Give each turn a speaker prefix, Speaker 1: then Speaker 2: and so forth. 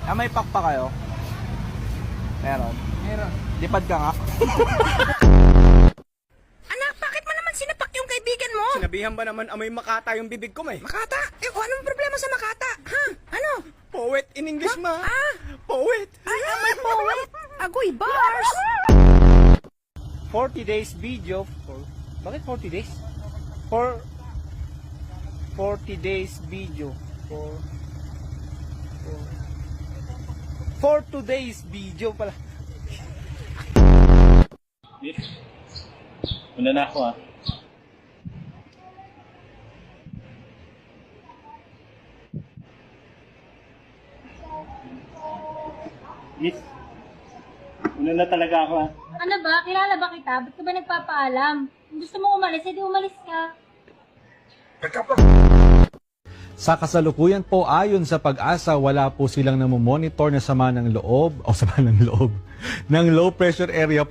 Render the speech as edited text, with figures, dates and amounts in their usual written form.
Speaker 1: May pakpa kayo? Meron.
Speaker 2: Meron.
Speaker 1: Lipad ka nga.
Speaker 3: Anak, bakit mo naman sinapak yung kaibigan mo?
Speaker 2: Sinabihan ba naman amoy makata yung bibig ko, may?
Speaker 3: Makata? Anong problema sa Makata? Ha? Ano?
Speaker 2: Poet in English, ma. Poet.
Speaker 3: Ay, may poet. Agoy bars.
Speaker 1: 40 days video. Bakit 40 days? 40 days video. For 2 days video pala.
Speaker 4: Una na ako ah. Yes. Una na talaga ako ah.
Speaker 5: Ano ba? Kilala ba kita? Ba't ka ba nagpapaalam? Kung gusto mo umalis, edi umalis ka.
Speaker 6: Sa kasalukuyan po, ayon sa Pag-asa, wala po silang namomonitor na sama ng loob, ng low pressure area po